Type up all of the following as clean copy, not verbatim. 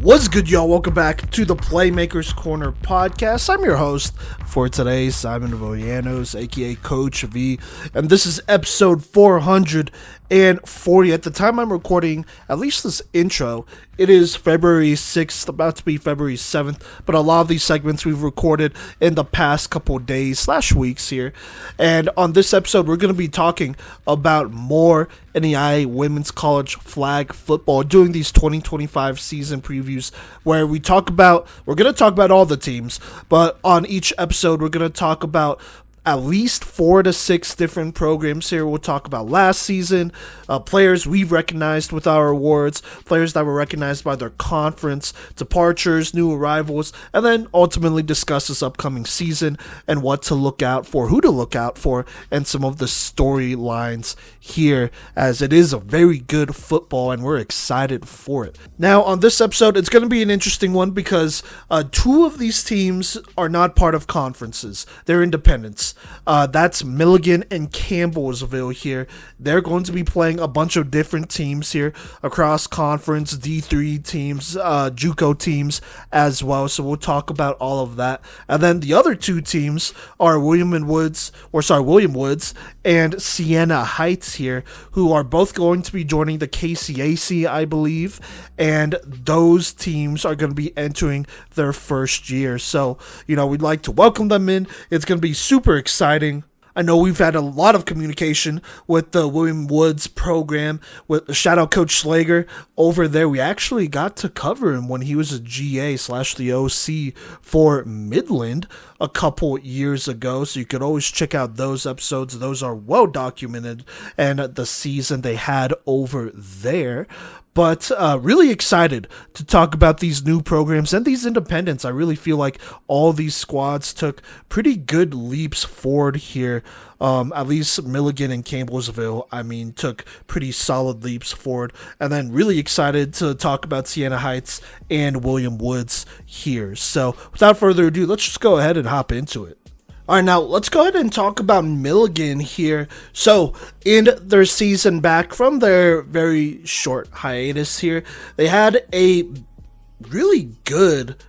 What's good, y'all? Welcome back to the Playmakers Corner podcast. I'm your host for today, Simon Voyanos, aka Coach V, and this is episode 440. At the time I'm recording, at least this intro, it is February 6th, about to be February 7th, but a lot of these segments we've recorded in the past couple days / weeks here. And on this episode, we're going to be talking about more NAIA women's college flag football, doing these 2025 season previews where we're going to talk about all the teams, but on each episode, we're going to talk about at least 4 to 6 different programs here. We'll talk about last season, players we've recognized with our awards, players that were recognized by their conference, departures, new arrivals, and then ultimately discuss this upcoming season and what to look out for, who to look out for, and some of the storylines here, as it is a very good football and we're excited for it. Now, on this episode, it's going to be an interesting one because 2 of these teams are not part of conferences. They're independents. That's Milligan and Campbellsville here. They're going to be playing a bunch of different teams here across conference, D3 teams, JUCO teams as well. So we'll talk about all of that. And then the other 2 teams are William Woods and Siena Heights here, who are both going to be joining the KCAC, I believe. And those teams are going to be entering their first year. So, we'd like to welcome them in. It's going to be super exciting. I know we've had a lot of communication with the William Woods program, with shout out Coach Slager over there. We actually got to cover him when he was a GA / the OC for Midland a couple years ago, so you could always check out those episodes. Those are well documented and the season they had over there. But really excited to talk about these new programs and these independents. I really feel like all these squads took pretty good leaps forward here. At least Milligan and Campbellsville, took pretty solid leaps forward. And then really excited to talk about Siena Heights and William Woods here. So without further ado, let's just go ahead and hop into it. All right, now let's go ahead and talk about Milligan here. So, in their season back from their very short hiatus here, they had a really good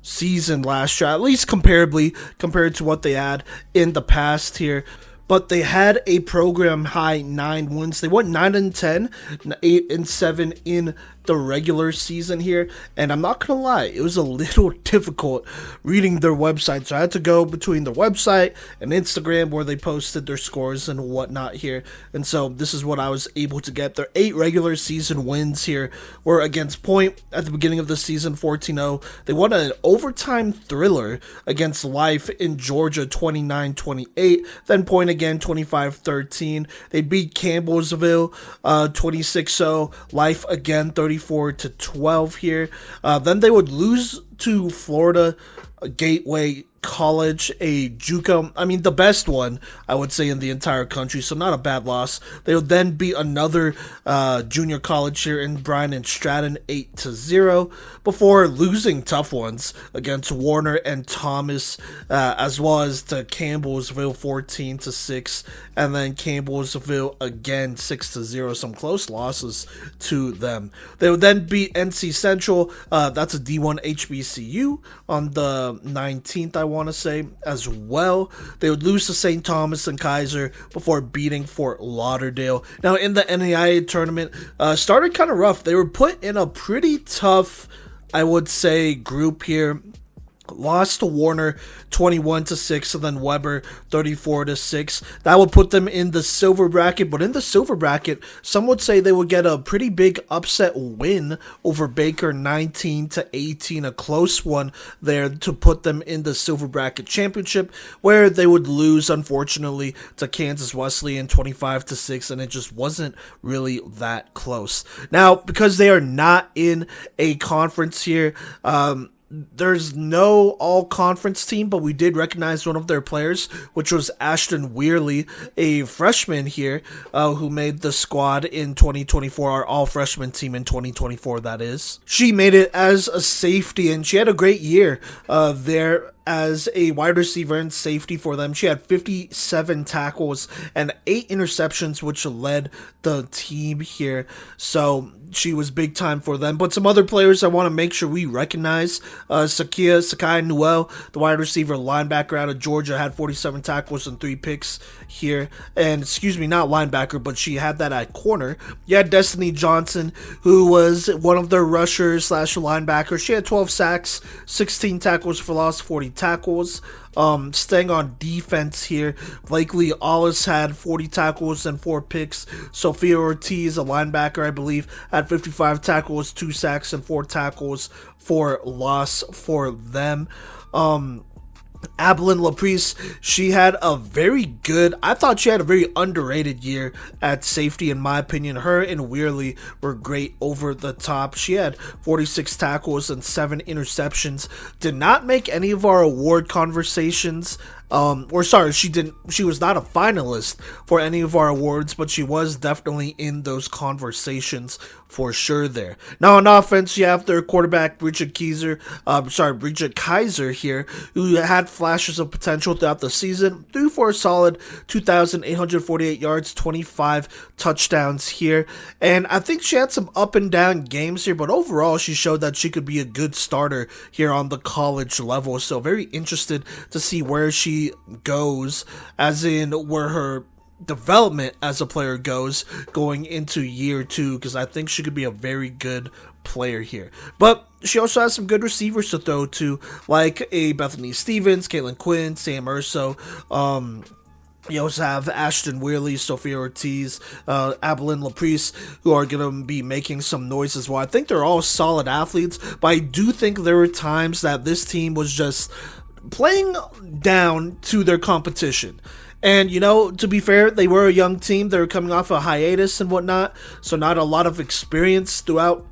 season last year, at least compared to what they had in the past here. But they had a program high 9 wins. They went 9-10, 8-7 in the regular season here, and I'm not gonna lie, it was a little difficult reading their website, so I had to go between their website and Instagram where they posted their scores and whatnot here, and so this is what I was able to get. Their 8 regular season wins here were against Point at the beginning of the season, 14-0. They won an overtime thriller against Life in Georgia, 29-28, then Point again, 25-13. They beat Campbellsville, 26-0, Life again, 34-12 here. Then they would lose to Florida Gateway College, a JUCO, the best one, I would say, in the entire country, so not a bad loss. They would then beat another junior college here in Bryan and Stratton, 8-0, before losing tough ones against Warner and Thomas, as well as to Campbellsville, 14-6, and then Campbellsville again, 6-0, some close losses to them. They would then beat NC Central, that's a D1 HBCU, on the 19th, I want to say, as well. They would lose to St. Thomas and Kaiser before beating Fort Lauderdale. Now, in the NAIA tournament, started kind of rough. They were put in a pretty tough, I would say, group here. Lost to Warner 21-6, and then Weber 34-6. That would put them in the silver bracket, but in the silver bracket, some would say they would get a pretty big upset win over Baker, 19-18, a close one there to put them in the silver bracket championship, where they would lose, unfortunately, to Kansas Wesleyan 25-6, and it just wasn't really that close. Now, because they are not in a conference here, there's no all-conference team, but we did recognize one of their players, which was Ashton Weirley, a freshman here, who made the squad in 2024, our all-freshman team in 2024, that is. She made it as a safety, and she had a great year there as a wide receiver and safety for them. She had 57 tackles and 8 interceptions, which led the team here. So she was big time for them. But some other players I want to make sure we recognize. Sakai Newell, the wide receiver linebacker out of Georgia, had 47 tackles and 3 picks here. And excuse me, not linebacker, but she had that at corner. You had Destiny Johnson, who was one of their rushers / linebackers. She had 12 sacks, 16 tackles for loss, 40 tackles. Staying on defense here, Blakely Allis had 40 tackles and 4 picks. Sophia Ortiz, a linebacker, I believe, had 55 tackles, 2 sacks, and 4 tackles for loss for them. Abilene Laprice, she had a very good, I thought she had a very underrated year at safety in my opinion. Her and Weirley were great over the top. She had 46 tackles and 7 interceptions. Did not make any of our award conversations. She was not a finalist for any of our awards, but she was definitely in those conversations for sure there. Now on offense, you have their quarterback, Bridget Kaiser here, who had flashes of potential throughout the season, threw for a solid 2,848 yards, 25 touchdowns here, and I think she had some up and down games here, but overall she showed that she could be a good starter here on the college level, so very interested to see where she goes, as in where her development as a player goes going into year 2, because I think she could be a very good player here. But she also has some good receivers to throw to, like a Bethany Stevens, Caitlin Quinn, Sam Urso. You also have Ashton Weirley, Sophia Ortiz, Abilene Laprice, who are going to be making some noise as well. I think they're all solid athletes, but I do think there were times that this team was just playing down to their competition. And, to be fair, they were a young team. They were coming off a hiatus and whatnot, so not a lot of experience throughout,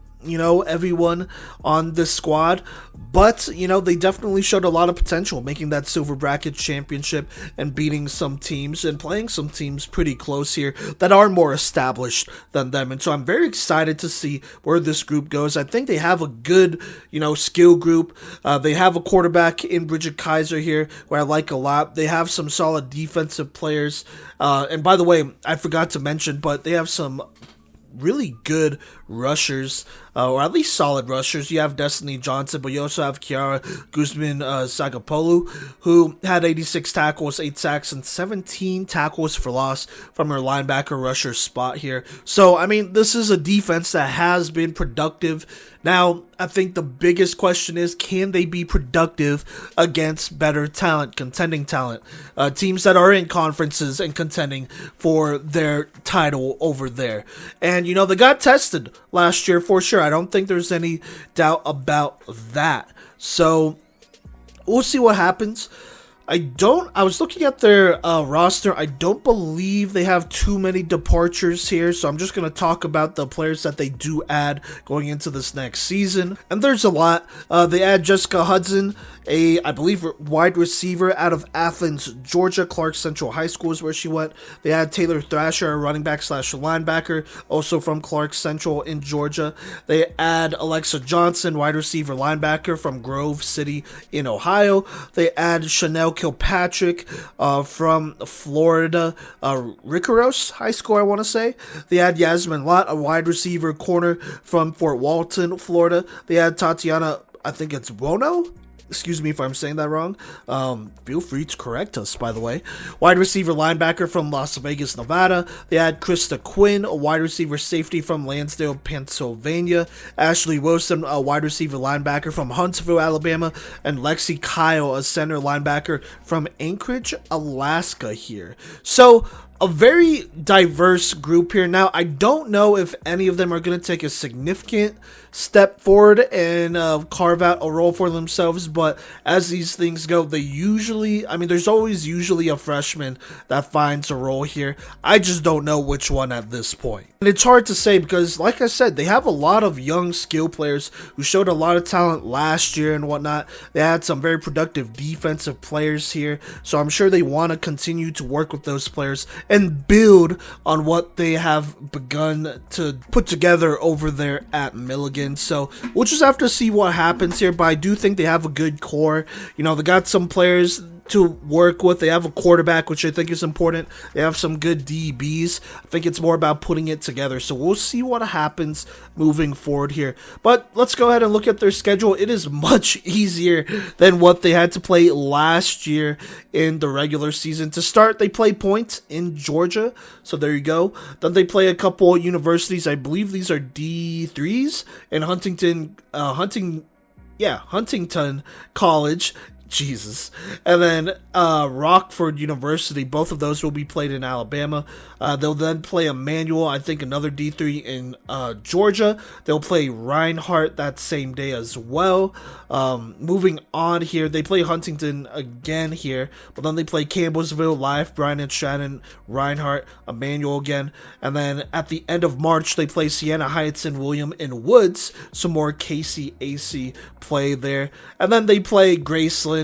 everyone on this squad. But, they definitely showed a lot of potential, making that Silver Bracket Championship and beating some teams and playing some teams pretty close here that are more established than them. And so I'm very excited to see where this group goes. I think they have a good, skill group. They have a quarterback in Bridget Kaiser here, who I like a lot. They have some solid defensive players. And by the way, I forgot to mention, but they have some really good rushers, or at least solid rushers. You have Destiny Johnson, but you also have Kiara Guzman Sagapolu, who had 86 tackles, 8 sacks, and 17 tackles for loss from her linebacker rusher spot here. So, this is a defense that has been productive. Now, I think the biggest question is, can they be productive against better talent, contending talent, teams that are in conferences and contending for their title over there? And, they got tested last year for sure. I don't think there's any doubt about that. So, we'll see what happens. I was looking at their roster. I don't believe they have too many departures here, so I'm just going to talk about the players that they do add going into this next season. And there's a lot. They add Jessica Hudson, I believe, wide receiver out of Athens, Georgia. Clark Central High School is where she went. They add Taylor Thrasher, a running back / linebacker, also from Clark Central in Georgia. They add Alexa Johnson, wide receiver linebacker from Grove City in Ohio. They add Chanel Kilpatrick from Florida, Ricaros High School, I want to say. They add Yasmin Lott, a wide receiver corner from Fort Walton, Florida. They add Tatiana, I think it's Bono. Excuse me if I'm saying that wrong. Feel free to correct us, by the way. Wide receiver linebacker from Las Vegas, Nevada. They had Krista Quinn, a wide receiver safety from Lansdale, Pennsylvania. Ashley Wilson, a wide receiver linebacker from Huntsville, Alabama. And Lexi Kyle, a center linebacker from Anchorage, Alaska here. So, a very diverse group here. Now, I don't know if any of them are going to take a significant step forward and carve out a role for themselves, but as these things go, they usually, there's always usually a freshman that finds a role here. I just don't know which one at this point. And it's hard to say because, like I said, they have a lot of young skill players who showed a lot of talent last year and whatnot. They had some very productive defensive players here, so I'm sure they want to continue to work with those players and build on what they have begun to put together over there at Milligan. So we'll just have to see what happens here, but I do think they have a good core. You know, they got some players to work with. They have a quarterback, which I think is important. They have some good DBs. I think it's more about putting it together. So we'll see what happens moving forward here. But let's go ahead and look at their schedule. It is much easier than what they had to play last year in the regular season. To start, they play Point in Georgia. So there you go. Then they play a couple universities. I believe these are D3s in Huntington College. Jesus. And then Rockford University, both of those will be played in Alabama. They'll then play Emmanuel, I think another D3 in Georgia. They'll play Reinhardt that same day as well. Moving on here, they play Huntington again here, but then they play Campbellsville, Life, Bryan and Shannon, Reinhardt, Emmanuel again. And then at the end of March, they play Siena Heights and William and Woods. Some more KCAC play there. And then they play Graceland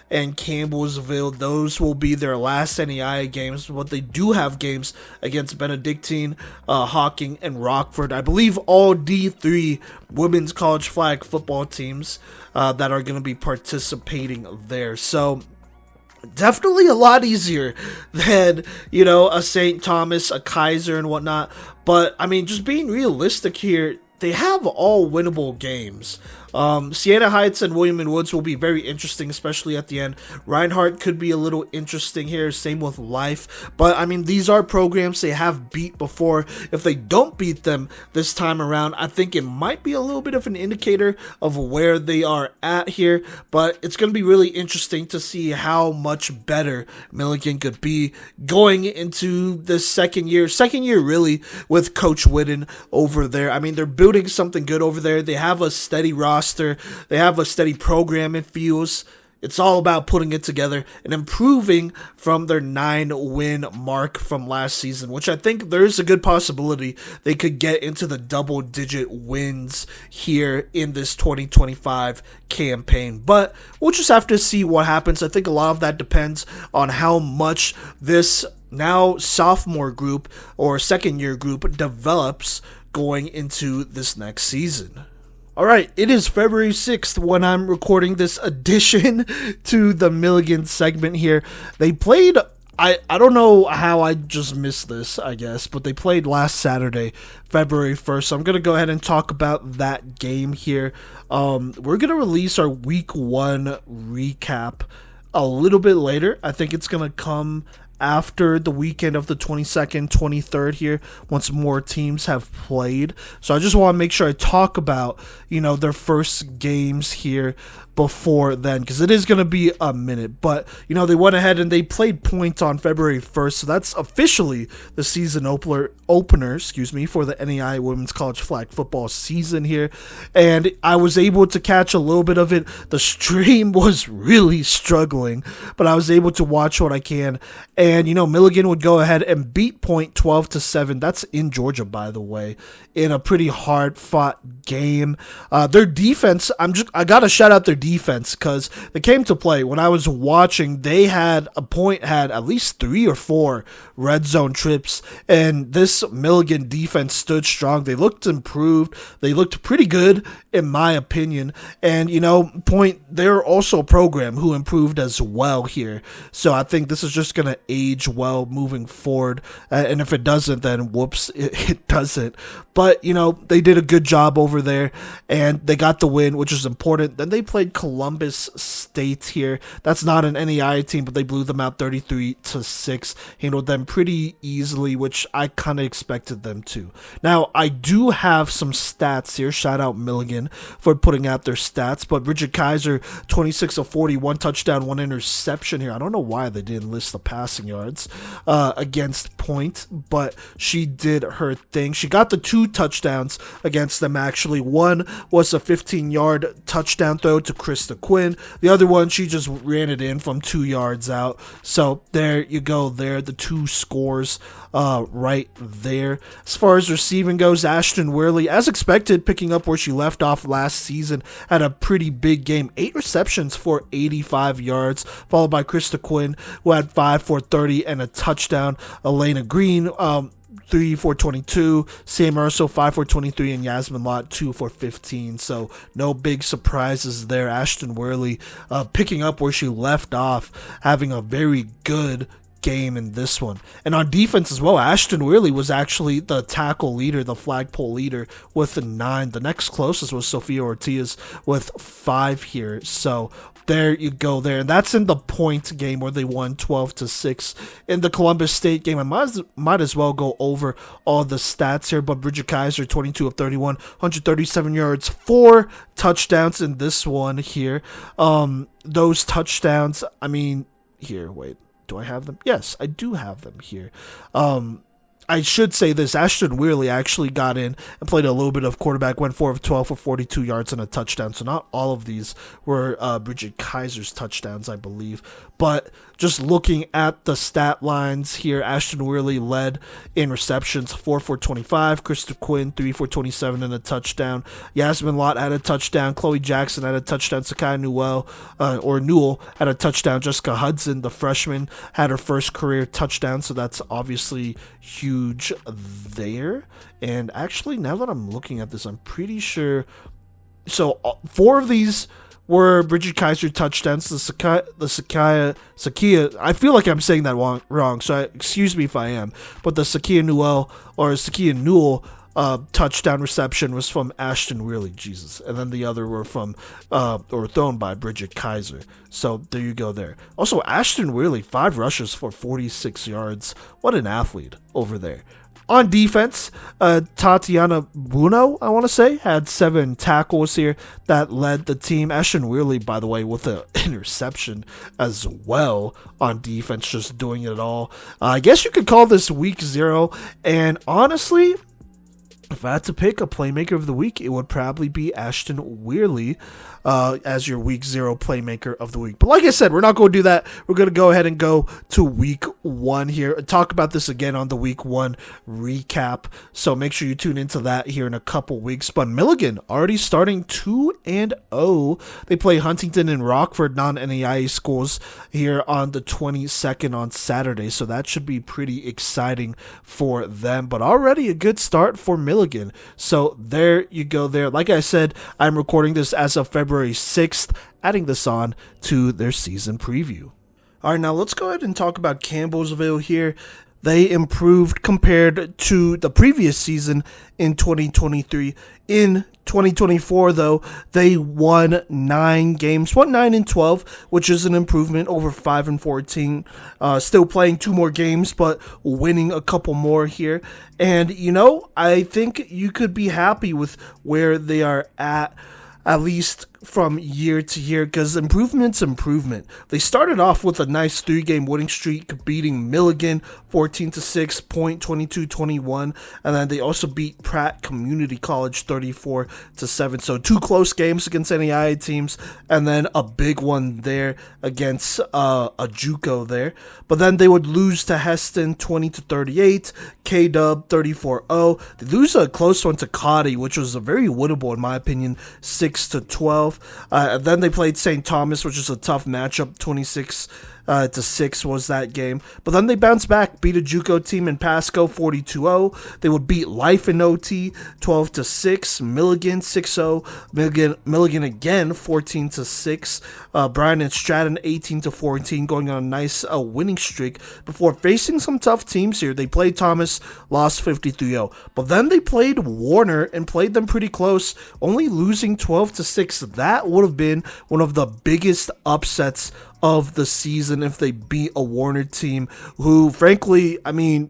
and Campbellsville. Those will be their last NAIA games, but they do have games against Benedictine, Hawking, and Rockford. I believe all D3 women's college flag football teams that are going to be participating there. So definitely a lot easier than, you know, a St. Thomas, a Kaiser, and whatnot. But, I mean, just being realistic here, they have all winnable games. Siena Heights and William and Woods will be very interesting, especially at the end. Reinhardt could be a little interesting here, same with Life. But, I mean, these are programs they have beat before. If they don't beat them this time around, I think it might be a little bit of an indicator of where they are at here. But it's going to be really interesting to see how much better Milligan could be going into the second year really, with Coach Whitten over there. I mean, they're building something good over there. They have a steady roster. They have a steady program, it feels. It's all about putting it together and improving from their 9-win mark from last season, which I think there is a good possibility they could get into the double-digit wins here in this 2025 campaign. But we'll just have to see what happens. I think a lot of that depends on how much this now sophomore group or second-year group develops going into this next season. Alright, it is February 6th when I'm recording this addition to the Milligan segment here. They played, I don't know how I just missed this, I guess, but they played last Saturday, February 1st. So I'm going to go ahead and talk about that game here. We're going to release our week 1 recap a little bit later. I think it's going to come after the weekend of the 22nd, 23rd here, once more teams have played. So I just want to make sure I talk about, you know, their first games here before then, because it is going to be a minute. But, you know, they went ahead and they played Point on February 1st, so that's officially the season opener, for the NAIA Women's College Flag Football season here. And I was able to catch a little bit of it. The stream was really struggling, but I was able to watch what I can. And, you know, Milligan would go ahead and beat Point 12-7. That's in Georgia, by the way, in a pretty hard-fought game. Their defense, I got to shout out their defense, because they came to play. When I was watching, they had at least 3 or 4 red zone trips, and this Milligan defense stood strong. They looked improved. They looked pretty good, in my opinion. And, you know, Point, they're also a program who improved as well here. So I think this is just going to age well moving forward. And if it doesn't, then whoops, it doesn't. But, you know, they did a good job over there, and they got the win, which is important. Then they played Columbus State here. That's not an NAIA team, but they blew them out 33-6. Handled them pretty easily, which I kind of expected them to. Now, I do have some stats here. Shout out Milligan for putting out their stats. But Bridget Kaiser, 26 of 40, 1 touchdown, 1 interception here. I don't know why they didn't list the passing yards against Point, but she did her thing. She got the 2 touchdowns against them, actually. One was a 15-yard touchdown throw to Krista Quinn. The other one, she just ran it in from 2 yards out. So there you go there. The 2 scores right there. As far as receiving goes, Ashton Worley, as expected, picking up where she left off last season, had a pretty big game. 8 receptions for 85 yards, followed by Krista Quinn, who had 5 for 30 and a touchdown. Elena Green, 3 for 22, Sam Urso 5 for 23, and Yasmin Lott 2 for 15. So no big surprises there. Ashton Worley picking up where she left off, having a very good game in this one. And on defense as well, Ashton Worley was actually the tackle leader, the flagpole leader with 9. The next closest was Sophia Ortiz with 5 here. So there you go there. And that's in the point game where they won 12-6. In the Columbus State game, I might as well go over all the stats here. But Bridget Kaiser, 22 of 31, 137 yards, 4 touchdowns in this one here. Those touchdowns, I mean, here, wait. Do I have them? Yes, I do have them here. I should say this, Ashton Worley actually got in and played a little bit of quarterback, went 4 of 12 for 42 yards and a touchdown. So not all of these were Bridget Kaiser's touchdowns, I believe. But just looking at the stat lines here, Ashton Worley led in receptions, 4 for 25. Krista Quinn, 3 for 27 and a touchdown. Yasmin Lott had a touchdown. Chloe Jackson had a touchdown. Sakai Newell had a touchdown. Jessica Hudson, the freshman, had her first career touchdown. So that's obviously huge there. And actually, now that I'm looking at this, I'm pretty sure. So 4 of these were Bridget Kaiser touchdowns. The Sakia, I feel like I'm saying that wrong, so excuse me if I am. But the Sakia Newell touchdown reception was from Ashton Worley, Jesus. And then the other were from, or thrown by Bridget Kaiser. So there you go there. Also, Ashton Worley, 5 rushes for 46 yards. What an athlete over there. On defense, Tatiana Bruno, I want to say, had 7 tackles here that led the team. Ashton Worley, by the way, with an interception as well on defense, just doing it all. I guess you could call this week 0. And honestly, if I had to pick a playmaker of the week, it would probably be Ashton Worley as your week 0 playmaker of the week. But like I said, we're not going to do that. We're going to go ahead and go to week 1 here and talk about this again on the week 1 recap. So make sure you tune into that here in a couple weeks. But Milligan already starting 2-0. They play Huntington and Rockford non-NAIA schools here on the 22nd on Saturday. So that should be pretty exciting for them. But already a good start for Milligan. So there you go there. Like I said, I'm recording this as of February 6th, adding this on to their season preview. All right, now let's go ahead and talk about Campbellsville here. They improved compared to the previous season in 2023. In 2024, though, they won 9 games, won 9-12, which is an improvement over 5-14. Still playing 2 more games, but winning a couple more here. And, I think you could be happy with where they are at least from year to year, because improvement's improvement. They started off with a nice 3-game winning streak, beating Milligan 14-6, Point 22-21, and then they also beat Pratt Community College 34-7. So 2 close games against NAIA teams, and then a big one there against a JUCO there. But then they would lose to Heston 20-38, K-Dub 34-0. They lose a close one to Kodey, which was a very winnable in my opinion, 6-12. Then they played St. Thomas, which is a tough matchup, 26-6 was that game. But then they bounced back, beat a JUCO team in Pasco 42-0. They would beat Life in OT 12-6, Milligan 6-0, Milligan again 14-6, Bryan and Stratton 18-14, going on a nice winning streak before facing some tough teams here. They played Thomas, lost 53-0. But then they played Warner and played them pretty close, only losing 12-6. That would have been one of the biggest upsets of the season if they beat a Warner team who, frankly,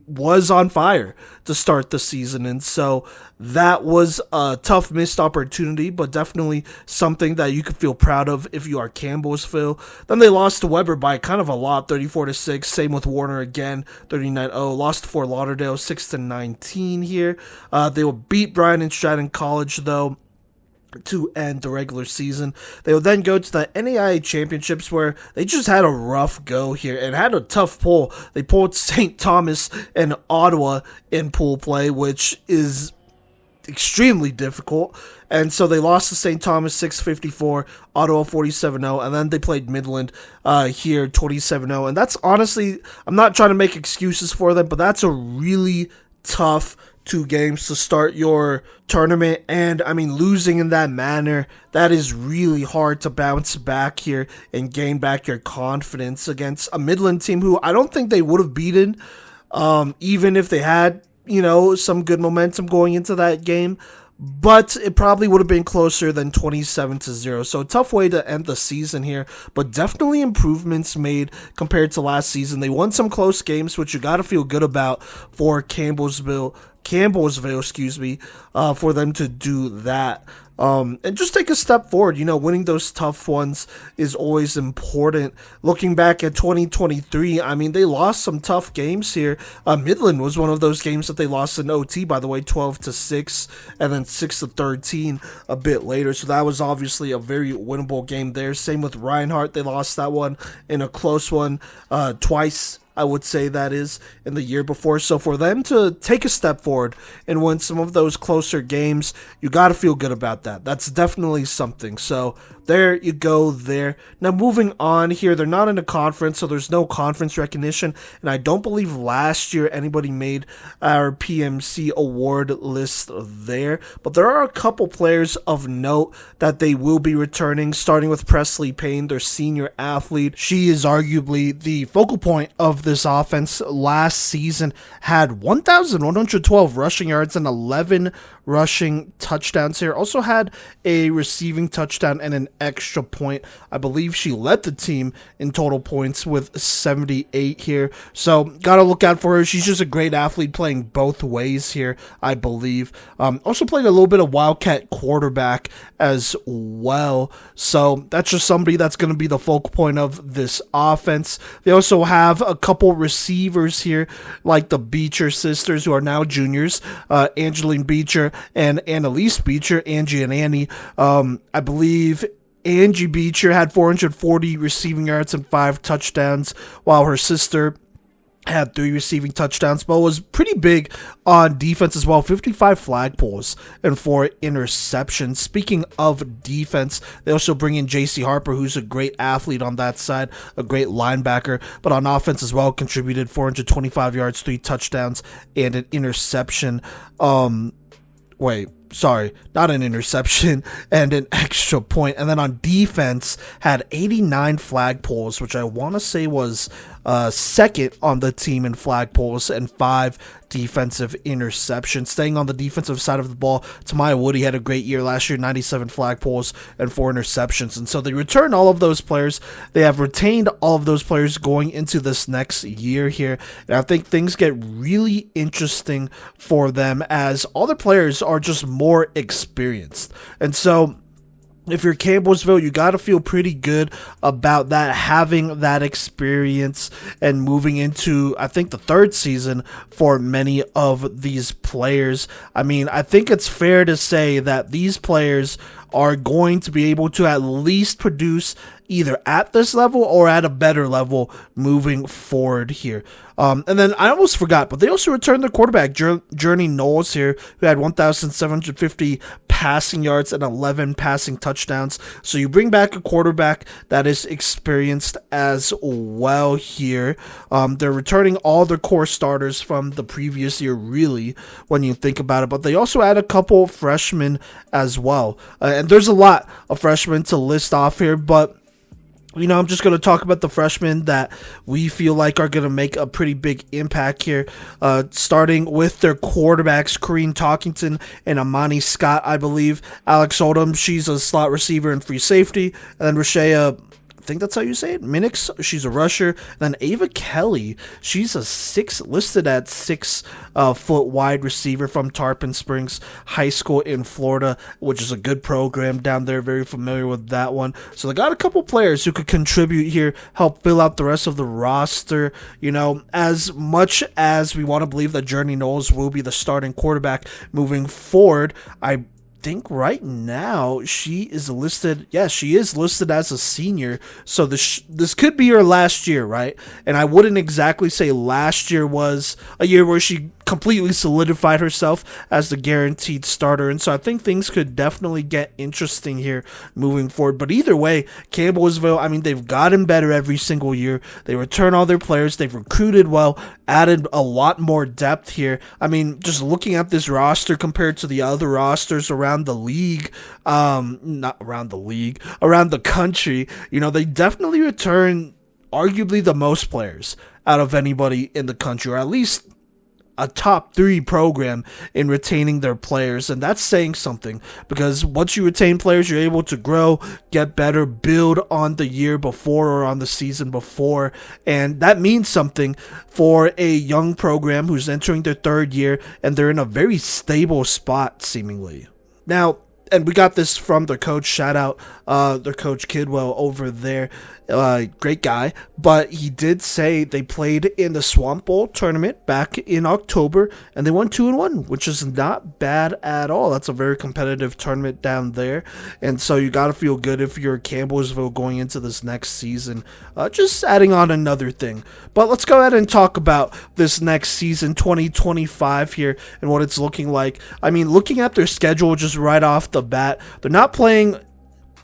was on fire to start the season. And so that was a tough missed opportunity, but definitely something that you could feel proud of if you are Campbellsville. Then they lost to Weber by kind of a lot, 34-6. Same with Warner again, 39-0. Lost to Fort Lauderdale, 6-19 here. They will beat Bryan and Stratton College, though, to end the regular season. They will then go to the NAIA championships, where they just had a rough go here and had a tough pull. They pulled St. Thomas and Ottawa in pool play, which is extremely difficult. And so they lost to St. Thomas 6-54, Ottawa 47-0, and then they played Midland here 27-0. And that's honestly, I'm not trying to make excuses for them, but that's a really tough 2 games to start your tournament. And I mean, losing in that manner, that is really hard to bounce back here and gain back your confidence against a Midland team who I don't think they would have beaten, even if they had, some good momentum going into that game. But it probably would have been closer than 27-0. So tough way to end the season here, but definitely improvements made compared to last season. They won some close games, which you got to feel good about for Campbellsville, for them to do that. And just take a step forward. Winning those tough ones is always important. Looking back at 2023, I mean, they lost some tough games here. Midland was one of those games that they lost in OT, by the way, 12-6, and then 6-13 a bit later. So that was obviously a very winnable game there. Same with Reinhardt. They lost that one in a close one twice, I would say that is, in the year before. So for them to take a step forward and win some of those closer games, you got to feel good about that. That's definitely something. So there you go there. Now moving on here, they're not in a conference, so there's no conference recognition. And I don't believe last year anybody made our PMC award list there. But there are a couple players of note that they will be returning, starting with Presley Payne, their senior athlete. She is arguably the focal point of this offense. Last season had 1,112 rushing yards and 11 rushing touchdowns here. Also had a receiving touchdown and an extra point. I believe she led the team in total points with 78 here. So gotta look out for her. She's just a great athlete playing both ways here, I believe. Also played a little bit of Wildcat quarterback as well. So that's just somebody that's going to be the focal point of this offense. They also have a couple receivers here, like the Beecher sisters, who are now juniors, Angeline Beecher and Annalise Beecher, Angie and Annie. I believe Angie Beecher had 440 receiving yards and 5 touchdowns, while her sister had 3 receiving touchdowns, but was pretty big on defense as well. 55 flag pulls and 4 interceptions. Speaking of defense, they also bring in JC Harper, who's a great athlete on that side, a great linebacker, but on offense as well, contributed 425 yards, 3 touchdowns, and an interception. Not an interception, and an extra point. And then on defense, had 89 flag pulls, which I want to say was second on the team in flag pulls, and 5 defensive interceptions. Staying on the defensive side of the ball, Tamaya Woody had a great year last year, 97 flag pulls and 4 interceptions. And so they return all of those players. They have retained all of those players going into this next year here. And I think things get really interesting for them as all the players are just more experienced. And so if you're Campbellsville, you got to feel pretty good about that, having that experience and moving into, I think, the 3rd season for many of these players. I mean, I think it's fair to say that these players are going to be able to at least produce either at this level or at a better level moving forward here. And then I almost forgot, but they also returned their quarterback, Journey Knowles here, who had 1,750 passing yards and 11 passing touchdowns. So you bring back a quarterback that is experienced as well here. They're returning all their core starters from the previous year, really, when you think about it. But they also add a couple freshmen as well. And there's a lot of freshmen to list off here, but I'm just going to talk about the freshmen that we feel like are going to make a pretty big impact here, starting with their quarterbacks, Corrine Talkington and Amani Scott, I believe. Alex Oldham, she's a slot receiver and free safety. And then Rashea, I think that's how you say it, Minix, she's a rusher. And then Ava Kelly, she's listed at 6 foot wide receiver from Tarpon Springs High School in Florida, which is a good program down there, very familiar with that one. So they got a couple players who could contribute here, help fill out the rest of the roster. As much as we want to believe that Journey Knowles will be the starting quarterback moving forward, I think right now she is listed. Yeah, she is listed as a senior. So this could be her last year, right? And I wouldn't exactly say last year was a year where she completely solidified herself as the guaranteed starter. And so I think things could definitely get interesting here moving forward. But either way, Campbellsville, I mean, they've gotten better every single year. They return all their players. They've recruited well, added a lot more depth here. I mean, just looking at this roster compared to the other rosters around the league, not around the league, around the country, you know, they definitely return arguably the most players out of anybody in the country, or at least a top 3 program in retaining their players. And that's saying something, because once you retain players, you're able to grow, get better, build on the year before or on the season before. And that means something for a young program who's entering their 3rd year, and they're in a very stable spot seemingly. Now, and we got this from their coach, shout out their coach Kidwell over there, great guy, but he did say they played in the Swamp Bowl tournament back in October, and they won 2-1, which is not bad at all. That's a very competitive tournament down there, and so you gotta feel good if you're Campbellsville going into this next season. Just adding on another thing, but let's go ahead and talk about this next season, 2025 here, and what it's looking like. I mean, looking at their schedule just right off the bat, they're not playing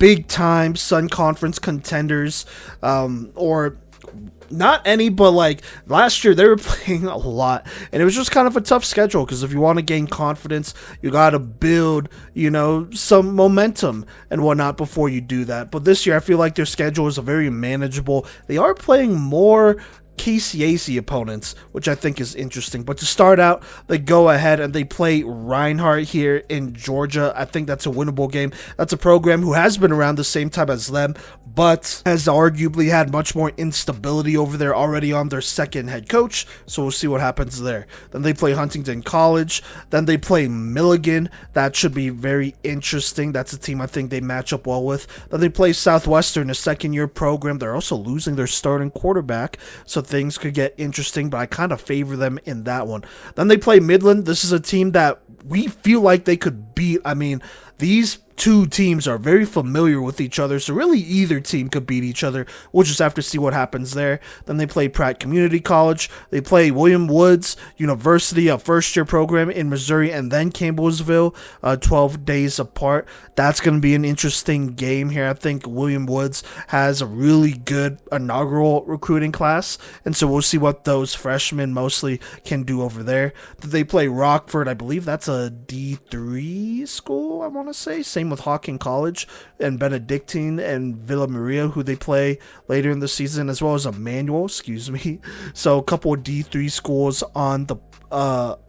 big time Sun Conference contenders, or not any, but like last year they were playing a lot, and it was just kind of a tough schedule, because if you want to gain confidence, you got to build, you know, some momentum and whatnot before you do that. But this year I feel like their schedule is very manageable. They are playing more KCAC opponents, which I think is interesting. But to start out, they go ahead and they play Reinhardt here in Georgia. I think that's a winnable game. That's a program who has been around the same time as them, but has arguably had much more instability over there, already on their 2nd head coach. So we'll see what happens there. Then they play Huntington College. Then they play Milligan. That should be very interesting. That's a team I think they match up well with. Then they play Southwestern, a 2nd-year program. They're also losing their starting quarterback, so things could get interesting, but I kind of favor them in that one. Then they play Midland. This is a team that we feel like they could beat. I mean, these 2 teams are very familiar with each other, so really either team could beat each other. We'll just have to see what happens there. Then they play Pratt Community College. They play William Woods University, a 1st-year program in Missouri, and then Campbellsville, 12 days apart. That's going to be an interesting game here. I think William Woods has a really good inaugural recruiting class, and so we'll see what those freshmen mostly can do over there. Then they play Rockford. I believe that's a D3 school, I want to say. Same with Hawking College and Benedictine and Villa Maria, who they play later in the season, as well as Emmanuel, So a couple of D3 schools on the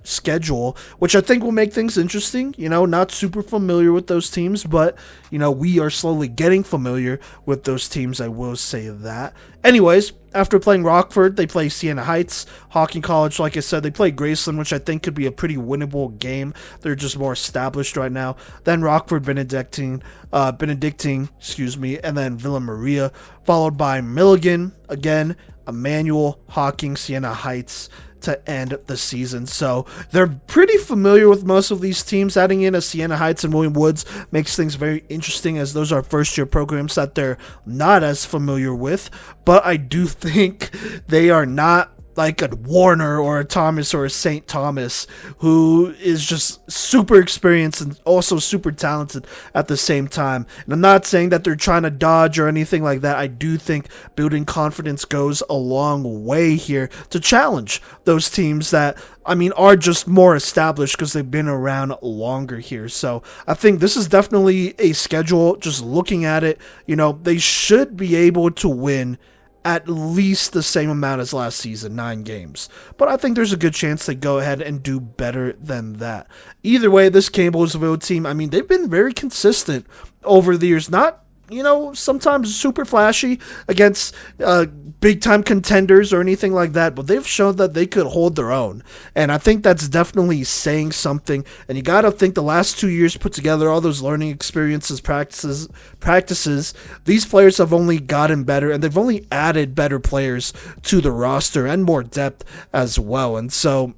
schedule, which I think will make things interesting. You know, not super familiar with those teams, but, you know, we are slowly getting familiar with those teams, I will say that. Anyways, after playing Rockford, they play Siena Heights. Hawking College, like I said, they play Graceland, which I think could be a pretty winnable game. They're just more established right now. Then Rockford, Benedictine, and then Villa Maria, followed by Milligan, again, Emmanuel, Hawking, Siena Heights to end the season. So they're pretty familiar with most of these teams. Adding in a Siena Heights and William Woods makes things very interesting, as those are 1st-year programs that they're not as familiar with. But I do think they are not like a Warner or a Thomas or a St. Thomas, who is just super experienced and also super talented at the same time. And I'm not saying that they're trying to dodge or anything like that. I do think building confidence goes a long way here to challenge those teams that, I mean, are just more established because they've been around longer here. So I think this is definitely a schedule. Just looking at it, you know, they should be able to win at least the same amount as last season, 9 games. But I think there's a good chance they go ahead and do better than that. Either way, this Campbellsville team, I mean, they've been very consistent over the years. Not, you know, sometimes super flashy against big-time contenders or anything like that, but they've shown that they could hold their own. And I think that's definitely saying something. And you got to think the last 2 years put together, all those learning experiences, practices, these players have only gotten better, and they've only added better players to the roster and more depth as well. And so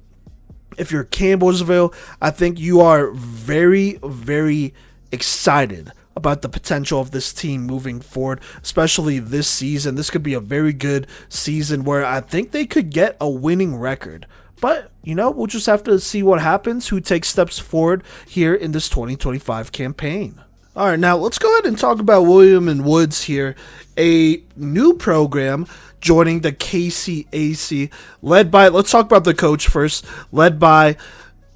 if you're Campbellsville, I think you are very, very excited about the potential of this team moving forward, especially this season. This could be a very good season where I think they could get a winning record. But, we'll just have to see what happens, who takes steps forward here in this 2025 campaign. All right, now let's go ahead and talk about William and Woods here, a new program joining the KCAC, let's talk about the coach first, led by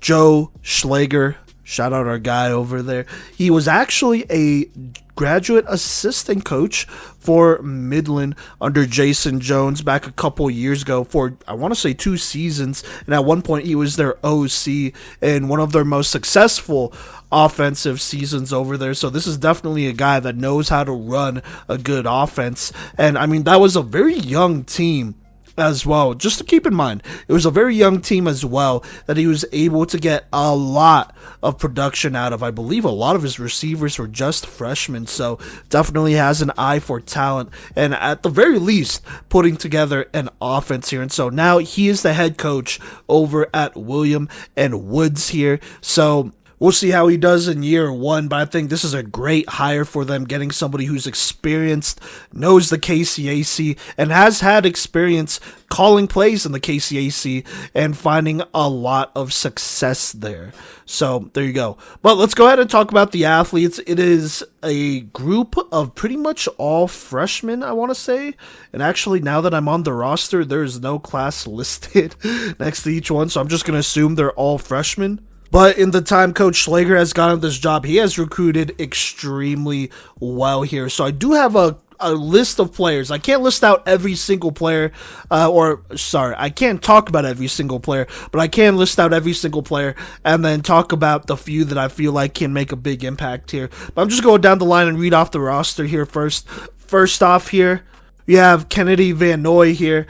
Joe Schlager. Shout out our guy over there. He was actually a graduate assistant coach for Midland under Jason Jones back a couple years ago for, I want to say, 2 seasons. And at one point, he was their OC in one of their most successful offensive seasons over there. So this is definitely a guy that knows how to run a good offense. And I mean, that was a very young team as well. Just to keep in mind, it was a very young team as well that he was able to get a lot of production out of. I believe a lot of his receivers were just freshmen, so definitely has an eye for talent and at the very least putting together an offense here. And so now he is the head coach over at William and Woods here. So we'll see how he does in year 1, but I think this is a great hire for them, getting somebody who's experienced, knows the KCAC, and has had experience calling plays in the KCAC and finding a lot of success there. So there you go. But let's go ahead and talk about the athletes. It is a group of pretty much all freshmen, I want to say. And actually, now that I'm on the roster, there's no class listed next to each one, so I'm just going to assume they're all freshmen. But in the time Coach Schlager has gotten this job, he has recruited extremely well here. So I do have a list of players. I can't list out every single player, I can't talk about every single player, but I can list out every single player and then talk about the few that I feel like can make a big impact here. But I'm just going down the line and read off the roster here first. First off here, you have Kennedy Van Noy here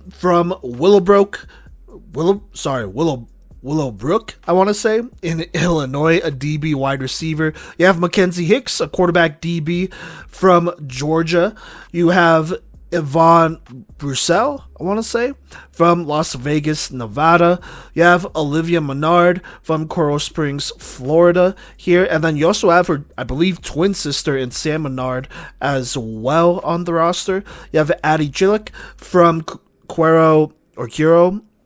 from Willowbrook, I want to say, in Illinois, a DB wide receiver. You have Mackenzie Hicks, a quarterback DB from Georgia. You have Yvonne Brussel, I want to say, from Las Vegas, Nevada. You have Olivia Menard from Coral Springs, Florida here. And then you also have her, I believe, twin sister in Sam Menard as well on the roster. You have Addie Chillick from Cuero.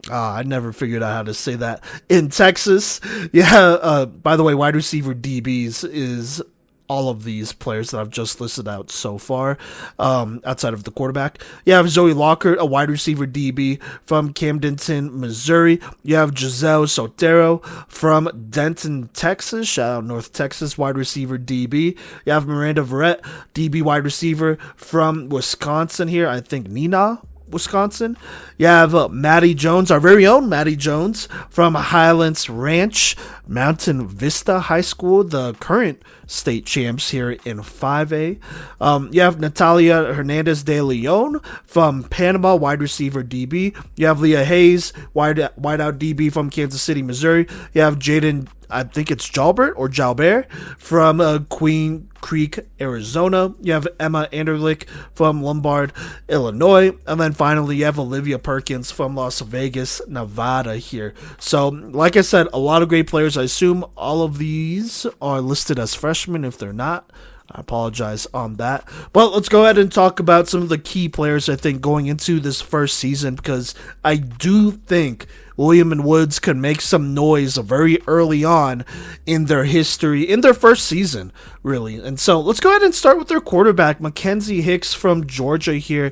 I never figured out how to say that. In Texas. Yeah, by the way, wide receiver DBs is all of these players that I've just listed out so far, outside of the quarterback. You have Zoe Lockhart, a wide receiver DB from Camdenton, Missouri. You have Giselle Sotero from Denton, Texas. Shout out North Texas, wide receiver DB. You have Miranda Verrett, DB wide receiver from Wisconsin here. I think Neenah, Wisconsin. You have Maddie Jones, our very own Maddie Jones from Highlands Ranch, Mountain Vista High School, the current state champs here in 5A. You have Natalia Hernandez de Leon from Panama, wide receiver DB. You have Leah Hayes, wide out DB from Kansas City, Missouri. You have Jaden, I think it's Jalbert from Queen Creek, Arizona. You have Emma Anderlich from Lombard, Illinois. And then finally, you have Olivia Perkins from Las Vegas, Nevada here. So, like I said, a lot of great players. I assume all of these are listed as freshmen. If they're not, I apologize on that. But let's go ahead and talk about some of the key players, I think, going into this first season, because I do think William and Woods can make some noise very early on in their history, in their first season, really. And so let's go ahead and start with their quarterback, Mackenzie Hicks from Georgia here.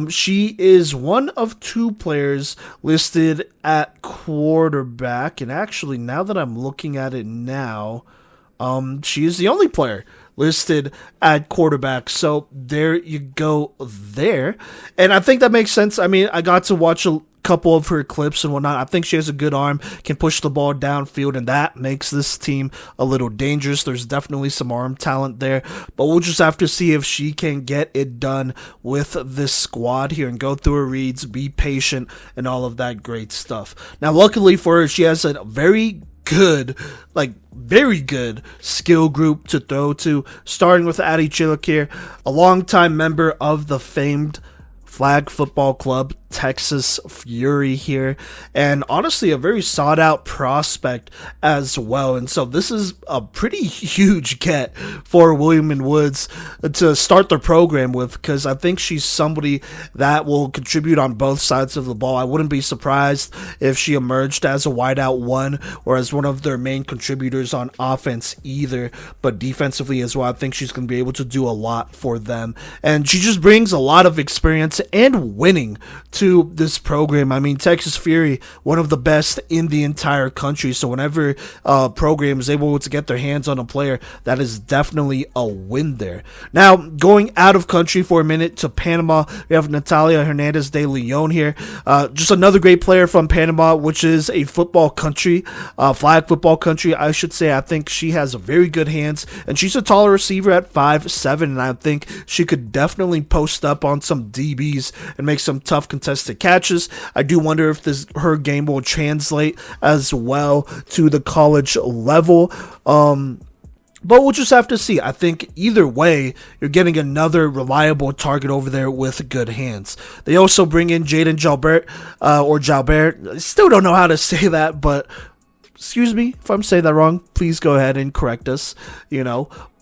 She is one of 2 players listed at quarterback. And actually, now that I'm looking at it now, she is the only player listed at quarterback. So there you go there. And I think that makes sense. I mean, I got to watch a couple of her clips and whatnot. I think she has a good arm, can push the ball downfield, and that makes this team a little dangerous. There's definitely some arm talent there, but we'll just have to see if she can get it done with this squad here and go through her reads, be patient, and all of that great stuff. Now, luckily for her, she has a very good skill group to throw to, starting with Addie Chillick here, a longtime member of the famed Flag Football Club, Texas Fury here, and honestly a very sought out prospect as well. And so this is a pretty huge get for William and Woods to start their program with, because I think she's somebody that will contribute on both sides of the ball. I wouldn't be surprised if she emerged as a wideout one or as one of their main contributors on offense either, but defensively as well, I think she's going to be able to do a lot for them. And she just brings a lot of experience and winning to this program. I mean, Texas Fury, one of the best in the entire country. So whenever a program is able to get their hands on a player, that is definitely a win there. Now, going out of country for a minute to Panama, we have Natalia Hernandez de Leon here. Just another great player from Panama, which is a football country, flag football country, I should say. I think she has very good hands, and she's a taller receiver at 5'7", and I think she could definitely post up on some DBs and make some tough contested catches. I do wonder if her game will translate as well to the college level. But we'll just have to see. I think either way, you're getting another reliable target over there with good hands. They also bring in Jaden Jalbert, or Jalbert. I still don't know how to say that, but excuse me if I'm saying that wrong. Please go ahead and correct us,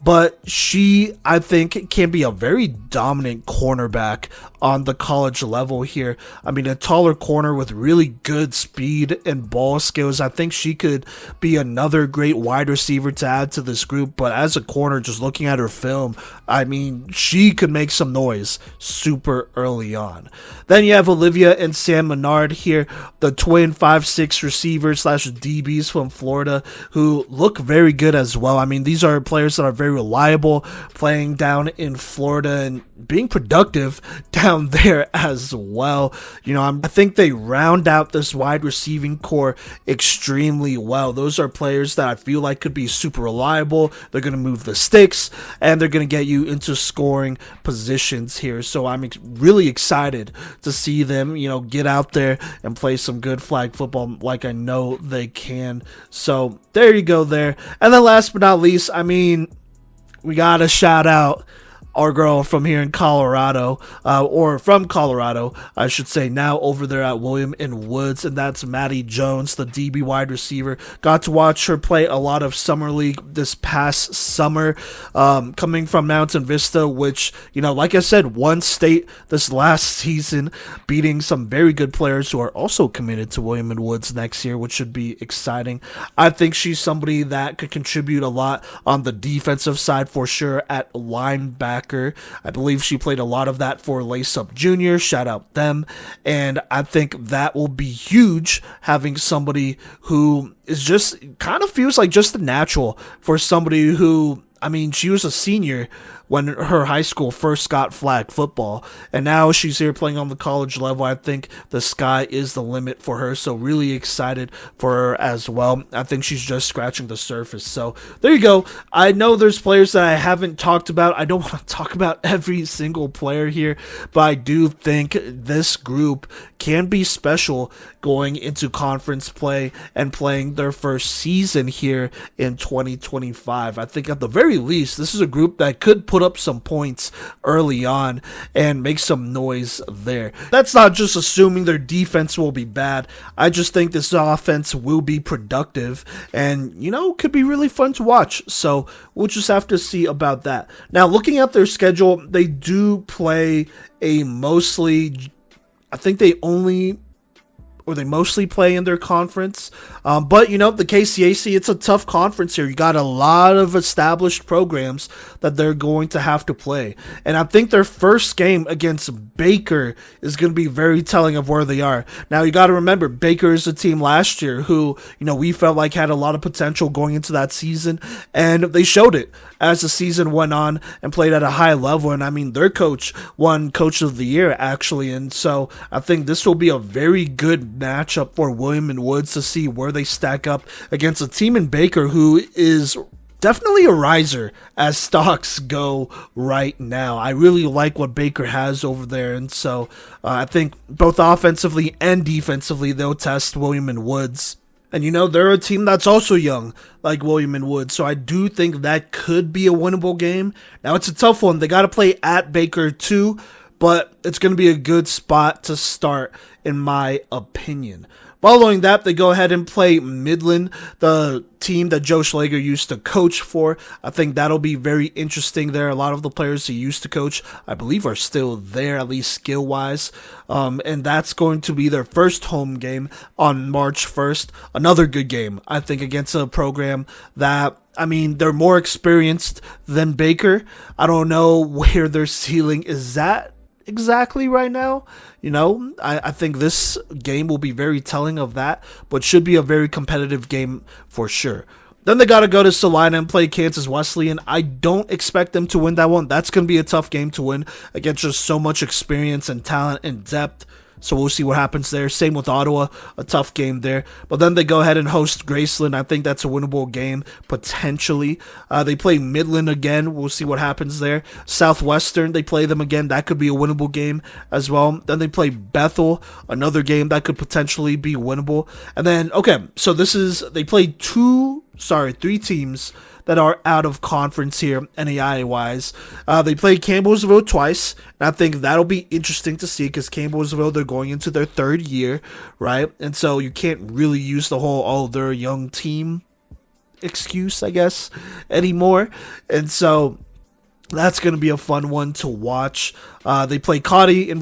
But she, I think, can be a very dominant cornerback on the college level here. I mean, a taller corner with really good speed and ball skills. I think she could be another great wide receiver to add to this group. But as a corner, just looking at her film, I mean, she could make some noise super early on. Then you have Olivia and Sam Menard here, the twin 5'6" receivers / DBs from Florida, who look very good as well. I mean, these are players that are very reliable, playing down in Florida and being productive down there as well. I think they round out this wide receiving core extremely well. Those are players that I feel like could be super reliable. They're going to move the sticks, and they're going to get you into scoring positions here. So I'm really excited to see them, get out there and play some good flag football like I know they can. So there you go there. And then last but not least, I mean, we got to shout out our girl from here in Colorado, or from Colorado, I should say, now over there at William and Woods, and that's Maddie Jones, the DB wide receiver. Got to watch her play a lot of summer league this past summer, coming from Mountain Vista, which, like I said, won state this last season, beating some very good players who are also committed to William and Woods next year, which should be exciting. I think she's somebody that could contribute a lot on the defensive side for sure at linebacker. I believe she played a lot of that for Lace Up Junior. Shout out them. And I think that will be huge, having somebody who is just kind of feels like just the natural for somebody who, I mean, she was a senior when her high school first got flag football, and now she's here playing on the college level. I think the sky is the limit for her, so really excited for her as well. I think she's just scratching the surface. So there you go. I know there's players that I haven't talked about. I don't want to talk about every single player here, but I do think this group can be special going into conference play and playing their first season here in 2025. I think at the very least, this is a group that could put up some points early on and make some noise there. That's not just assuming their defense will be bad. I just think this offense will be productive and, could be really fun to watch. So we'll just have to see about that. Now, looking at their schedule, they do play they mostly play in their conference. But, the KCAC, it's a tough conference here. You got a lot of established programs that they're going to have to play. And I think their first game against Baker is going to be very telling of where they are. Now, you got to remember, Baker is a team last year who, we felt like had a lot of potential going into that season. And they showed it as the season went on and played at a high level. And I mean, their coach won Coach of the Year, actually. And so I think this will be a very good matchup for William and Woods to see where they stack up against a team in Baker who is definitely a riser as stocks go right now. I really like what Baker has over there, and so I think both offensively and defensively they'll test William and Woods. And they're a team that's also young, like William and Woods, so I do think that could be a winnable game. Now, it's a tough one. They got to play at Baker too, but it's going to be a good spot to start, in my opinion. Following that, they go ahead and play Midland, the team that Joe Schlager used to coach for. I think that'll be very interesting there. A lot of the players he used to coach, I believe, are still there, at least skill-wise. And that's going to be their first home game on March 1st. Another good game, I think, against a program that, I mean, they're more experienced than Baker. I don't know where their ceiling is at exactly right now. I think this game will be very telling of that, but should be a very competitive game for sure. Then they got to go to Salina and play Kansas Wesleyan. I don't expect them to win that one. That's going to be a tough game to win against just so much experience and talent and depth. So we'll see what happens there. Same with Ottawa, a tough game there. But then they go ahead and host Graceland. I think that's a winnable game, potentially. They play Midland again. We'll see what happens there. Southwestern, they play them again. That could be a winnable game as well. Then they play Bethel, another game that could potentially be winnable. And then, okay, so they play three teams that are out of conference here, NAIA-wise. They play Campbellsville twice, and I think that'll be interesting to see because Campbellsville, they're going into their third year, right? And so you can't really use the whole, they're a young team excuse, I guess, anymore. And so that's going to be a fun one to watch. They play Kodey and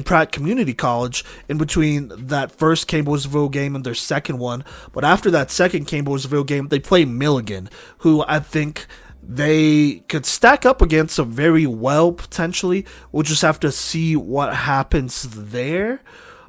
Pratt Community College in between that first Campbellsville game and their second one. But after that second Campbellsville game, they play Milligan, who I think they could stack up against very well, potentially. We'll just have to see what happens there.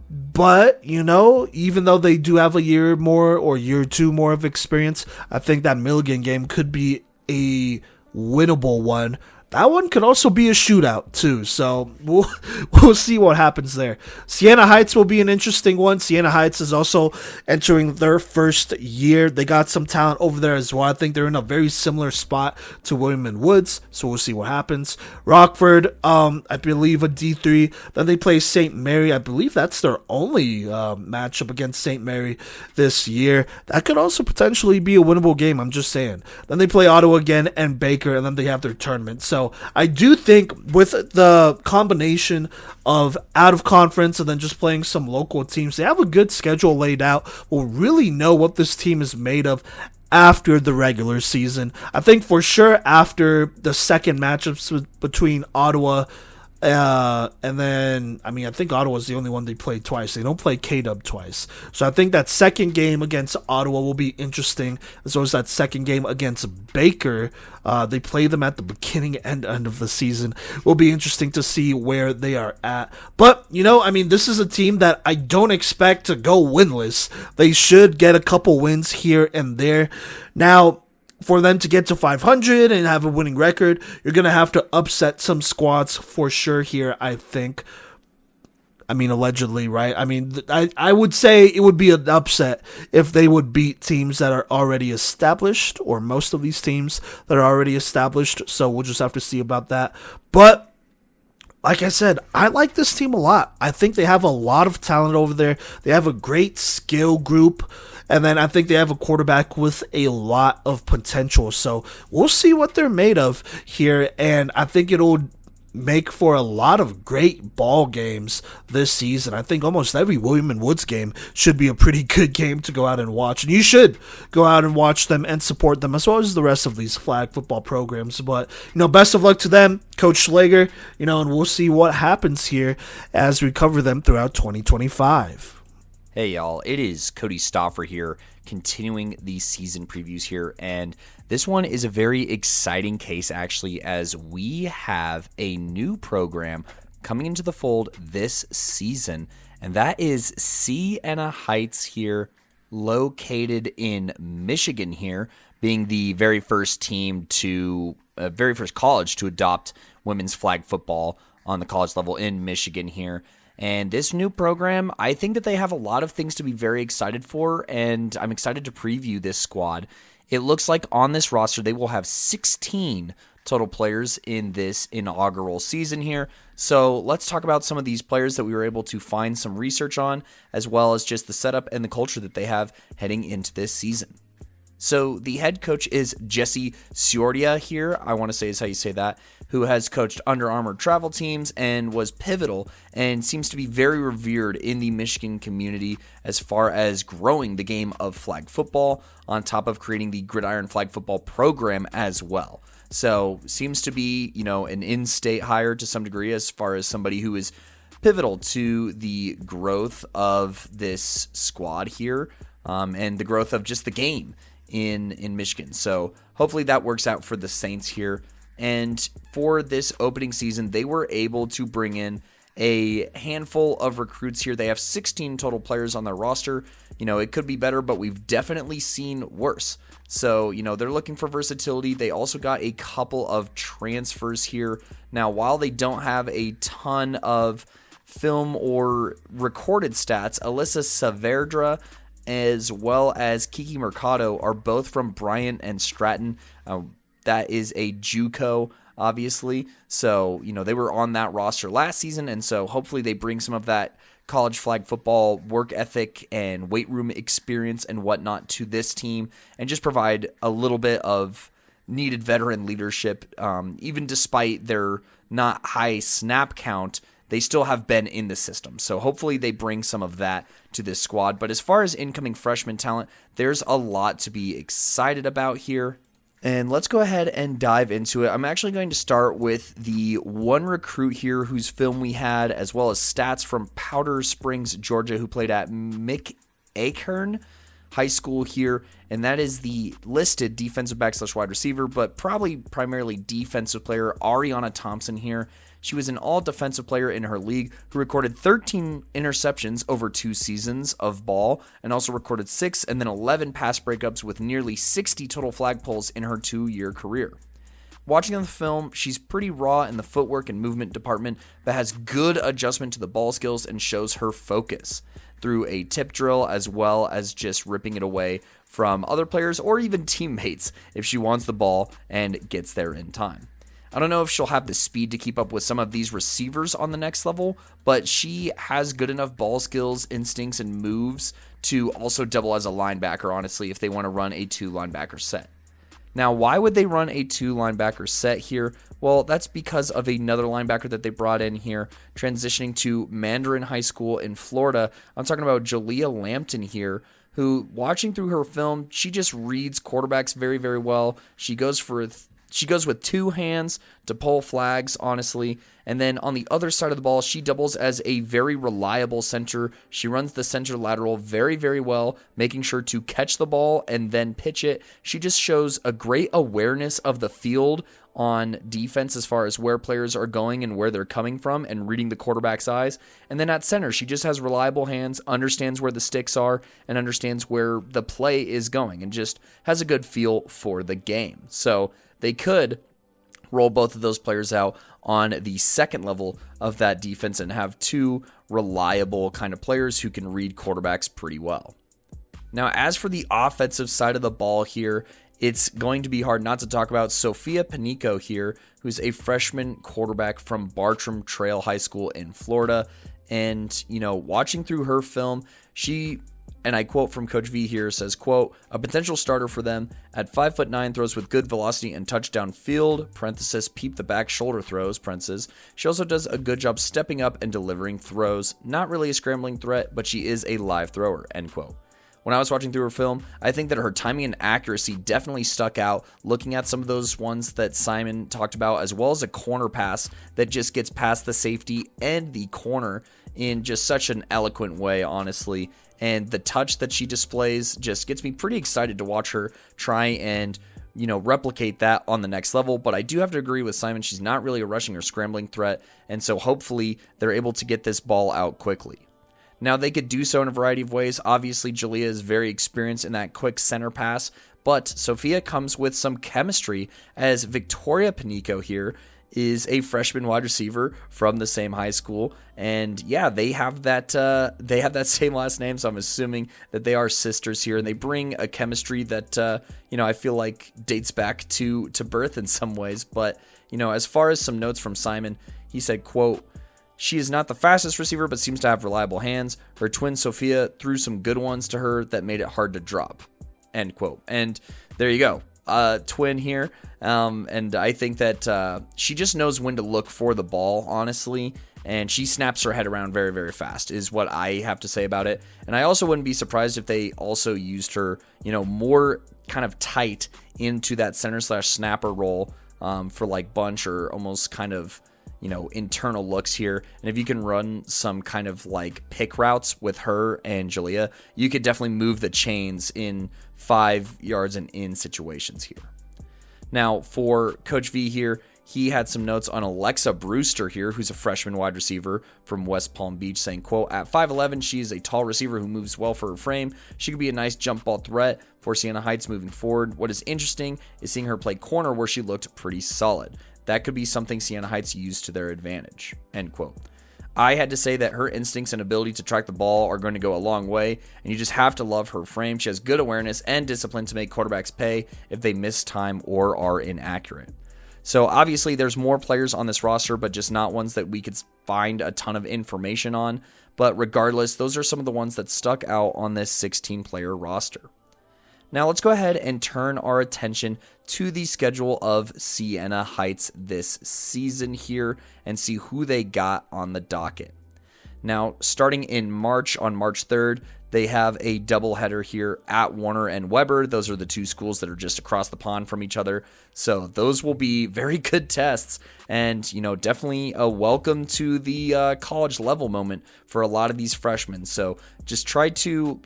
But, even though they do have a year more or year two more of experience, I think that Milligan game could be a winnable one. That one could also be a shootout, too, so we'll see what happens there. Siena Heights will be an interesting one. Siena Heights is also entering their first year. They got some talent over there as well. I think they're in a very similar spot to William and Woods, so we'll see what happens. Rockford, I believe a D3. Then they play St. Mary. I believe that's their only matchup against St. Mary this year. That could also potentially be a winnable game, I'm just saying. Then they play Ottawa again and Baker, and then they have their tournament. So I do think with the combination of out of conference and then just playing some local teams, they have a good schedule laid out. We'll really know what this team is made of after the regular season. I think for sure after the second matchups between Ottawa and then, I think Ottawa's the only one they played twice. They don't play K-Dub twice. So I think that second game against Ottawa will be interesting, as well as that second game against Baker. They play them at the beginning and end of the season. It will be interesting to see where they are at. But, this is a team that I don't expect to go winless. They should get a couple wins here and there. Now, for them to get to 500 and have a winning record, you're going to have to upset some squads for sure here, I think. Allegedly, right? I would say it would be an upset if they would beat teams that are already established, or most of these teams that are already established, so we'll just have to see about that. But like I said, I like this team a lot. I think they have a lot of talent over there. They have a great skill group. And then I think they have a quarterback with a lot of potential. So we'll see what they're made of here. And I think it'll make for a lot of great ball games this season. I think almost every William and Woods game should be a pretty good game to go out and watch. And you should go out and watch them and support them, as well as the rest of these flag football programs. But, best of luck to them, Coach Schlager, and we'll see what happens here as we cover them throughout 2025. Hey y'all, it is Cody Stauffer here, continuing the season previews here, and this one is a very exciting case actually, as we have a new program coming into the fold this season, and that is Siena Heights here, located in Michigan here, being the very first college to adopt women's flag football on the college level in Michigan here. And this new program, I think that they have a lot of things to be very excited for, and I'm excited to preview this squad. It looks like on this roster, they will have 16 total players in this inaugural season here. So let's talk about some of these players that we were able to find some research on, as well as just the setup and the culture that they have heading into this season. So the head coach is Jesse Ciordia here, I want to say is how you say that, who has coached Under Armour travel teams and was pivotal and seems to be very revered in the Michigan community as far as growing the game of flag football on top of creating the Gridiron Flag Football program as well. So seems to be, an in-state hire to some degree as far as somebody who is pivotal to the growth of this squad here and the growth of just the game in Michigan. So hopefully that works out for the Saints here. And for this opening season, they were able to bring in a handful of recruits here. They have 16 total players on their roster. It could be better, but we've definitely seen worse. So, they're looking for versatility. They also got a couple of transfers here. Now, while they don't have a ton of film or recorded stats, Alyssa Saavedra as well as Kiki Mercado are both from Bryant and Stratton. That is a JUCO, obviously. So, they were on that roster last season, and so hopefully they bring some of that college flag football work ethic and weight room experience and whatnot to this team and just provide a little bit of needed veteran leadership. Even despite their not high snap count, they still have been in the system. So hopefully they bring some of that to this squad. But as far as incoming freshman talent, there's a lot to be excited about here. And let's go ahead and dive into it. I'm actually going to start with the one recruit here whose film we had, as well as stats from Powder Springs, Georgia, who played at McAkern High School here. And that is the listed defensive back / wide receiver, but probably primarily defensive player, Ariana Thompson here. She was an all-defensive player in her league who recorded 13 interceptions over 2 seasons of ball and also recorded 6 and then 11 pass breakups with nearly 60 total flag pulls in her 2-year career. Watching on the film, she's pretty raw in the footwork and movement department, but has good adjustment to the ball skills and shows her focus through a tip drill as well as just ripping it away from other players or even teammates if she wants the ball and gets there in time. I don't know if she'll have the speed to keep up with some of these receivers on the next level, but she has good enough ball skills, instincts, and moves to also double as a linebacker, honestly, if they want to run a 2-linebacker set. Now, why would they run a 2-linebacker set here? Well, that's because of another linebacker that they brought in here, transitioning to Mandarin High School in Florida. I'm talking about Jalea Lampton here, who, watching through her film, she just reads quarterbacks very, very well. She goes with 2 hands to pull flags, honestly. And then on the other side of the ball, she doubles as a very reliable center. She runs the center lateral very, very well, making sure to catch the ball and then pitch it. She just shows a great awareness of the field on defense as far as where players are going and where they're coming from and reading the quarterback's eyes. And then at center, she just has reliable hands, understands where the sticks are, and understands where the play is going, and just has a good feel for the game. So they could roll both of those players out on the second level of that defense and have 2 reliable kind of players who can read quarterbacks pretty well. Now, as for the offensive side of the ball here, it's going to be hard not to talk about Sophia Panico here, who's a freshman quarterback from Bartram Trail High School in Florida. And, watching through her film, she, and I quote from Coach V here, says, quote, "A potential starter for them at 5'9", throws with good velocity and touchdown field, parenthesis, peep the back shoulder throws, parenthesis. She also does a good job stepping up and delivering throws. Not really a scrambling threat, but she is a live thrower," end quote. When I was watching through her film, I think that her timing and accuracy definitely stuck out, looking at some of those ones that Simon talked about, as well as a corner pass that just gets past the safety and the corner in just such an eloquent way, honestly. And the touch that she displays just gets me pretty excited to watch her try and, replicate that on the next level. But I do have to agree with Simon. She's not really a rushing or scrambling threat. And so hopefully they're able to get this ball out quickly. Now, they could do so in a variety of ways. Obviously, Jalea is very experienced in that quick center pass, but Sophia comes with some chemistry, as Victoria Panico here is a freshman wide receiver from the same high school. And yeah, they have that same last name, so I'm assuming that they are sisters here, and they bring a chemistry that I feel like dates back to birth in some ways. But as far as some notes from Simon, he said, quote, "She is not the fastest receiver, but seems to have reliable hands. Her twin Sophia threw some good ones to her that made it hard to drop." end quote. And there you go. Twin here. And I think that she just knows when to look for the ball, honestly. And she snaps her head around very, very fast is what I have to say about it. And I also wouldn't be surprised if they also used her, more kind of tight into that center/snapper role for like bunch or almost kind of, internal looks here. And if you can run some kind of like pick routes with her and Jalea, you could definitely move the chains in 5 yards and in situations here. Now for Coach V here, he had some notes on Alexa Brewster here, who's a freshman wide receiver from West Palm Beach, saying, quote, at 5'11", she is a tall receiver who moves well for her frame. She could be a nice jump ball threat for Siena Heights moving forward. What is interesting is seeing her play corner where she looked pretty solid. That could be something Siena Heights used to their advantage, end quote. I had to say that her instincts and ability to track the ball are going to go a long way, and you just have to love her frame. She has good awareness and discipline to make quarterbacks pay if they miss time or are inaccurate. So obviously there's more players on this roster, but just not ones that we could find a ton of information on. But regardless, those are some of the ones that stuck out on this 16-player roster. Now let's go ahead and turn our attention to the schedule of Siena Heights this season here and see who they got on the docket. Now, starting in March, on March 3rd, they have a doubleheader here at Warner and Weber. Those are the two schools that are just across the pond from each other. So those will be very good tests and, definitely a welcome to the college level moment for a lot of these freshmen. So just try to,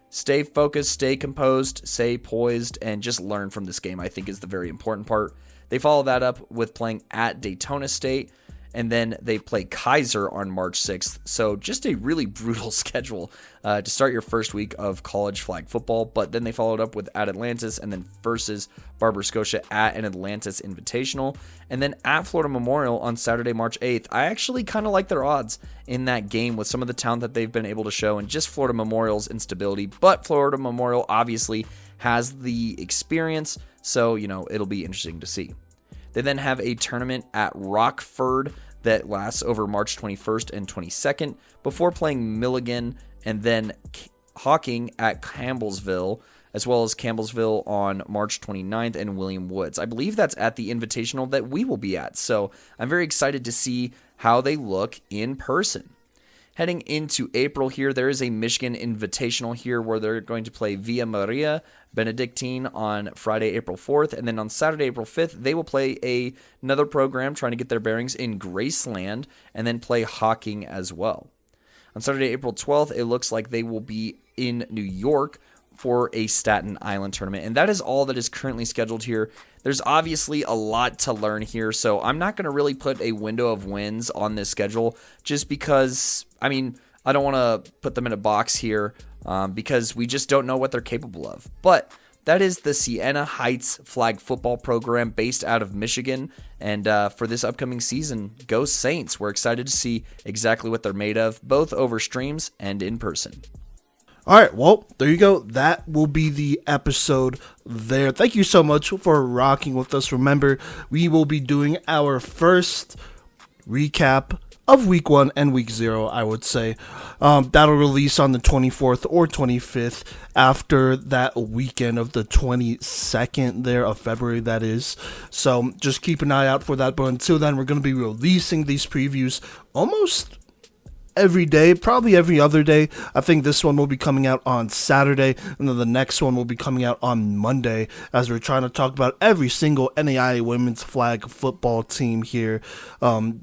stay focused, stay composed, stay poised, and just learn from this game, I think is the very important part. They follow that up with playing at Daytona State, and then they play Kaiser on March 6th. So just a really brutal schedule to start your first week of college flag football. But then they followed up with at Atlantis and then versus Barber Scotia at an Atlantis Invitational. And then at Florida Memorial on Saturday, March 8th. I actually kind of like their odds in that game with some of the talent that they've been able to show and just Florida Memorial's instability. But Florida Memorial obviously has the experience. So, it'll be interesting to see. They then have a tournament at Rockford that lasts over March 21st and 22nd before playing Milligan and then Hawking at Campbellsville, as well as Campbellsville on March 29th and William Woods. I believe that's at the Invitational that we will be at, so I'm very excited to see how they look in person. Heading into April here, there is a Michigan Invitational here where they're going to play Villa Maria Benedictine on Friday, April 4th. And then on Saturday, April 5th, they will play another program trying to get their bearings in Graceland and then play Hawking as well. On Saturday, April 12th, it looks like they will be in New York for a Staten Island tournament. And that is all that is currently scheduled here. There's obviously a lot to learn here, so I'm not going to really put a window of wins on this schedule just because, I don't want to put them in a box here because we just don't know what they're capable of. But that is the Siena Heights flag football program based out of Michigan. And for this upcoming season, go Saints. We're excited to see exactly what they're made of, both over streams and in person. All right, well, there you go. That will be the episode there. Thank you so much for rocking with us. Remember, we will be doing our first recap of week 1 and week 0, I would say. That'll release on the 24th or 25th after that weekend of the 22nd there of February, that is. So just keep an eye out for that. But until then, we're going to be releasing these previews almost every day, probably every other day. I think this one will be coming out on Saturday, and then the next one will be coming out on Monday, as we're trying to talk about every single NAIA women's flag football team here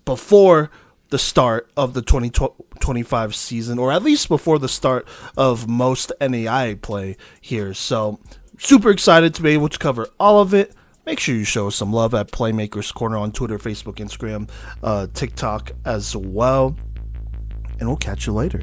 before the start of the 2025 season, or at least before the start of most NAIA play here. So super excited to be able to cover all of it. Make sure you show us some love at Playmakers Corner on Twitter, Facebook, Instagram, TikTok as well. And we'll catch you later.